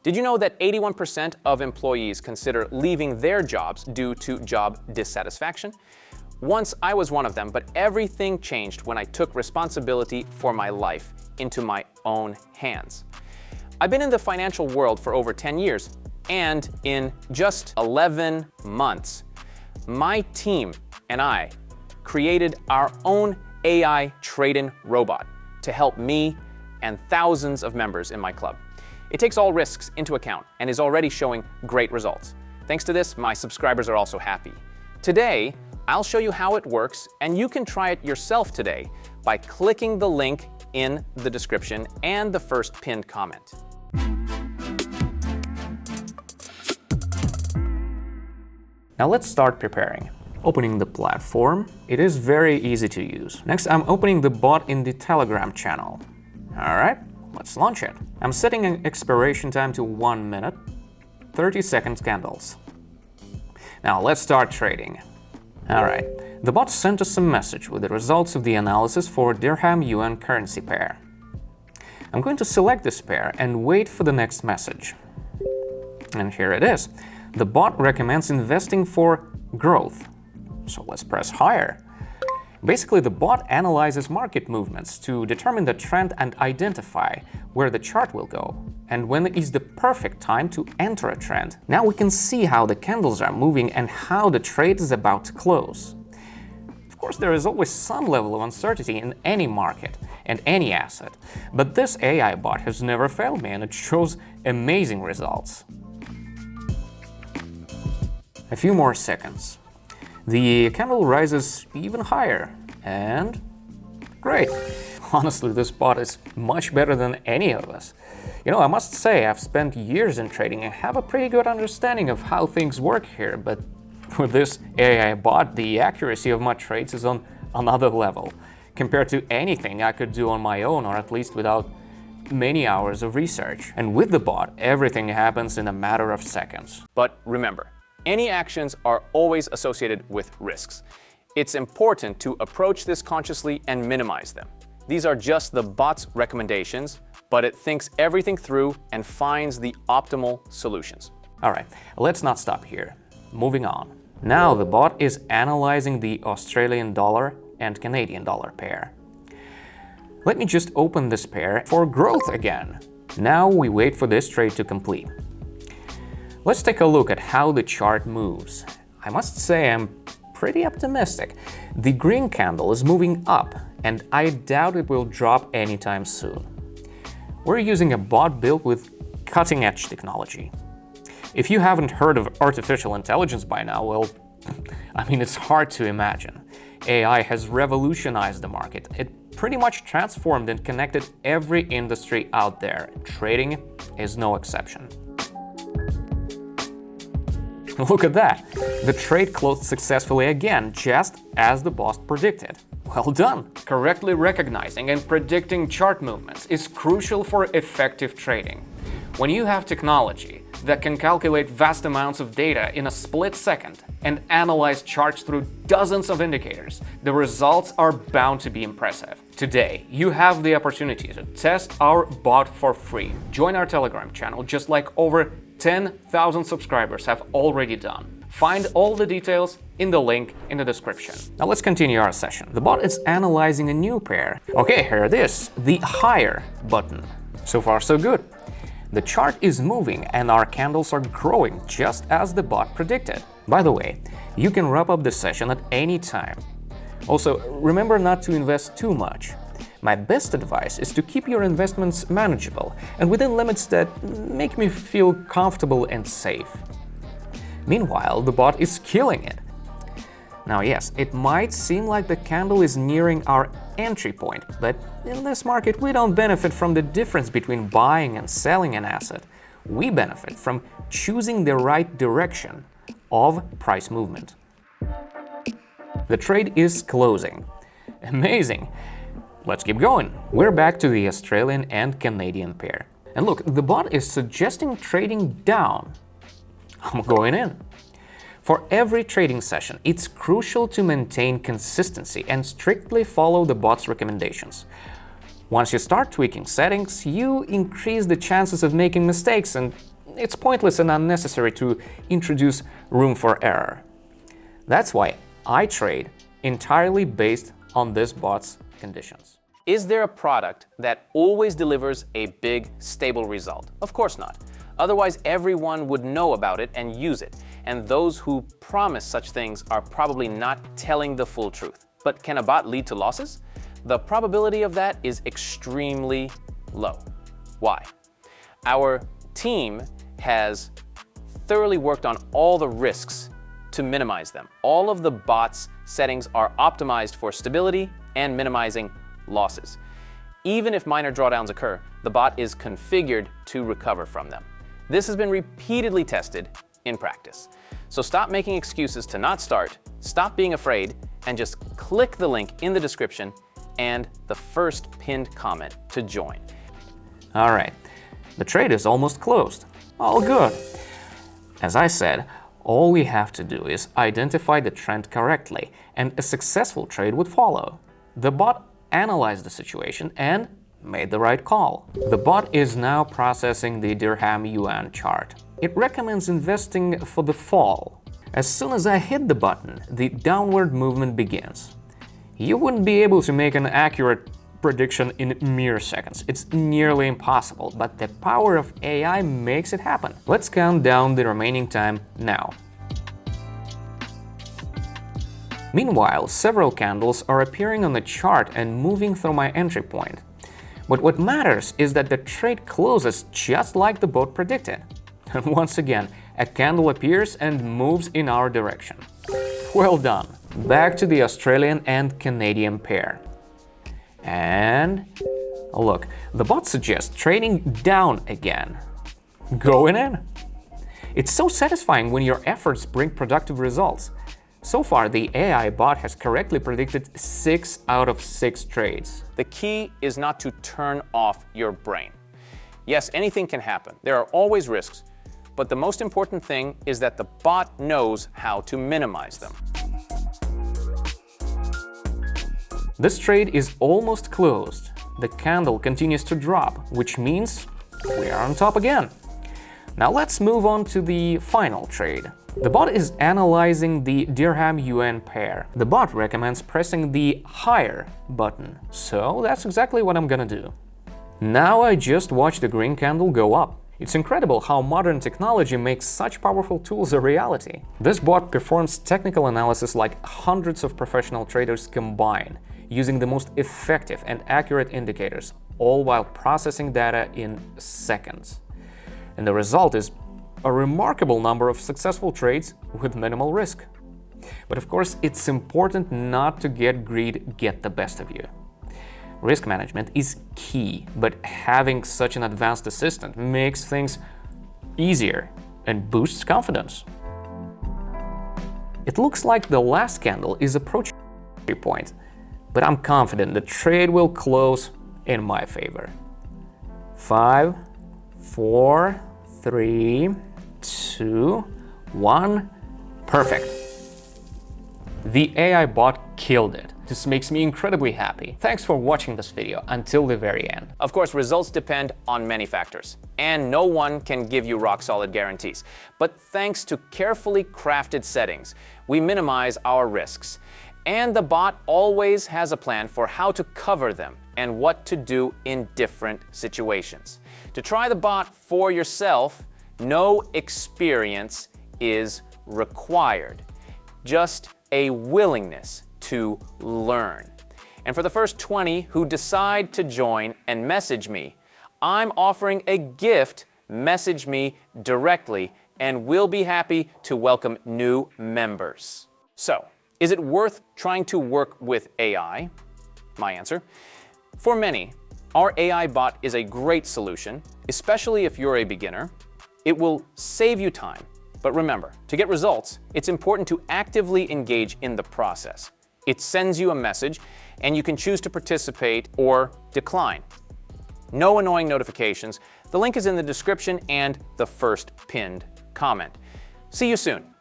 Did you know that 81% of employees consider leaving their jobs due to job dissatisfaction? Once I was one of them, but everything changed when I took responsibility for my life into my own hands. I've been in the financial world for over 10 years, and in just 11 months, my team and I created our own AI trade-in robot to help me and thousands of members in my club. It takes all risks into account and is already showing great results. Thanks to this, my subscribers are also happy. Today, I'll show you how it works, and you can try it yourself today by clicking the link in the description and the first pinned comment. Now let's start preparing. Opening the platform, it is very easy to use. Next, I'm opening the bot in the Telegram channel. All right, let's launch it. I'm setting an expiration time to 1 minute, 30 seconds candles. Now let's start trading. All right, the bot sent us a message with the results of the analysis for dirham-yuan currency pair. I'm going to select this pair and wait for the next message. And here it is. The bot recommends investing for growth. So let's press higher. Basically, the bot analyzes market movements to determine the trend and identify where the chart will go and when is the perfect time to enter a trend. Now we can see how the candles are moving and how the trade is about to close. Of course, there is always some level of uncertainty in any market and any asset, but this AI bot has never failed me and it shows amazing results. A few more seconds. The candle rises even higher, and great! Honestly, this bot is much better than any of us. You know, I must say, I've spent years in trading and have a pretty good understanding of how things work here, but with this AI bot, the accuracy of my trades is on another level, compared to anything I could do on my own, or at least without many hours of research. And with the bot, everything happens in a matter of seconds. But remember, any actions are always associated with risks. It's important to approach this consciously and minimize them. These are just the bot's recommendations, but it thinks everything through and finds the optimal solutions. All right, let's not stop here. Moving on. Now the bot is analyzing the Australian dollar and Canadian dollar pair. Let me just open this pair for growth again. Now we wait for this trade to complete. Let's take a look at how the chart moves. I must say I'm pretty optimistic. The green candle is moving up, and I doubt it will drop anytime soon. We're using a bot built with cutting-edge technology. If you haven't heard of artificial intelligence by now, well, I mean, it's hard to imagine. AI has revolutionized the market. It pretty much transformed and connected every industry out there. Trading is no exception. Look at that! The trade closed successfully again, just as the bot predicted. Well done! Correctly recognizing and predicting chart movements is crucial for effective trading. When you have technology that can calculate vast amounts of data in a split second and analyze charts through dozens of indicators, the results are bound to be impressive. Today, you have the opportunity to test our bot for free. Join our Telegram channel just like over 10,000 subscribers have already done. Find all the details in the link in the description. Now let's continue our session. The bot is analyzing a new pair. Okay, here it is, the higher button. So far so good. The chart is moving and our candles are growing just as the bot predicted. By the way, you can wrap up the session at any time. Also, remember not to invest too much. My best advice is to keep your investments manageable and within limits that make me feel comfortable and safe. Meanwhile, the bot is killing it. Now yes, it might seem like the candle is nearing our entry point, but in this market we don't benefit from the difference between buying and selling an asset. We benefit from choosing the right direction of price movement. The trade is closing. Amazing! Let's keep going. We're back to the Australian and Canadian pair. And look, the bot is suggesting trading down. I'm going in. For every trading session, it's crucial to maintain consistency and strictly follow the bot's recommendations. Once you start tweaking settings, you increase the chances of making mistakes and it's pointless and unnecessary to introduce room for error. That's why I trade entirely based on this bot's conditions. Is there a product that always delivers a big, stable result? Of course not. Otherwise, everyone would know about it and use it. And those who promise such things are probably not telling the full truth. But can a bot lead to losses? The probability of that is extremely low. Why? Our team has thoroughly worked on all the risks to minimize them. All of the bot's settings are optimized for stability and minimizing losses. Even if minor drawdowns occur, the bot is configured to recover from them. This has been repeatedly tested in practice. So stop making excuses to not start, stop being afraid, and just click the link in the description and the first pinned comment to join. All right, the trade is almost closed. All good. As I said, all we have to do is identify the trend correctly, and a successful trade would follow. The bot analyzed the situation and made the right call. The bot is now processing the dirham yuan chart. It recommends investing for the fall. As soon as I hit the button, the downward movement begins. You wouldn't be able to make an accurate prediction in mere seconds. It's nearly impossible, but the power of AI makes it happen. Let's count down the remaining time now. Meanwhile, several candles are appearing on the chart and moving through my entry point. But what matters is that the trade closes just like the bot predicted. And once again, a candle appears and moves in our direction. Well done! Back to the Australian and Canadian pair. And look, the bot suggests trading down again. Going in? It's so satisfying when your efforts bring productive results. So far, the AI bot has correctly predicted 6 out of 6 trades. The key is not to turn off your brain. Yes, anything can happen. There are always risks, but the most important thing is that the bot knows how to minimize them. This trade is almost closed. The candle continues to drop, which means we are on top again. Now let's move on to the final trade. The bot is analyzing the dirham-yuan pair. The bot recommends pressing the higher button, so that's exactly what I'm gonna do. Now I just watched the green candle go up. It's incredible how modern technology makes such powerful tools a reality. This bot performs technical analysis like hundreds of professional traders combined, using the most effective and accurate indicators, all while processing data in seconds. And the result is a remarkable number of successful trades with minimal risk. But of course, it's important not to let greed get the best of you. Risk management is key, but having such an advanced assistant makes things easier and boosts confidence. It looks like the last candle is approaching the entry point, but I'm confident the trade will close in my favor. 5, 4, 3, 2, 1. Perfect. The AI bot killed it. This makes me incredibly happy. Thanks for watching this video until the very end. Of course, results depend on many factors, and no one can give you rock-solid guarantees. But thanks to carefully crafted settings, we minimize our risks. And the bot always has a plan for how to cover them and what to do in different situations. To try the bot for yourself, no experience is required, just a willingness to learn. And for the first 20 who decide to join and message me, I'm offering a gift. Message me directly, and we'll be happy to welcome new members. So, is it worth trying to work with AI? My answer: for many, our AI bot is a great solution, especially if you're a beginner. It will save you time. But remember, to get results, it's important to actively engage in the process. It sends you a message, and you can choose to participate or decline. No annoying notifications. The link is in the description and the first pinned comment. See you soon.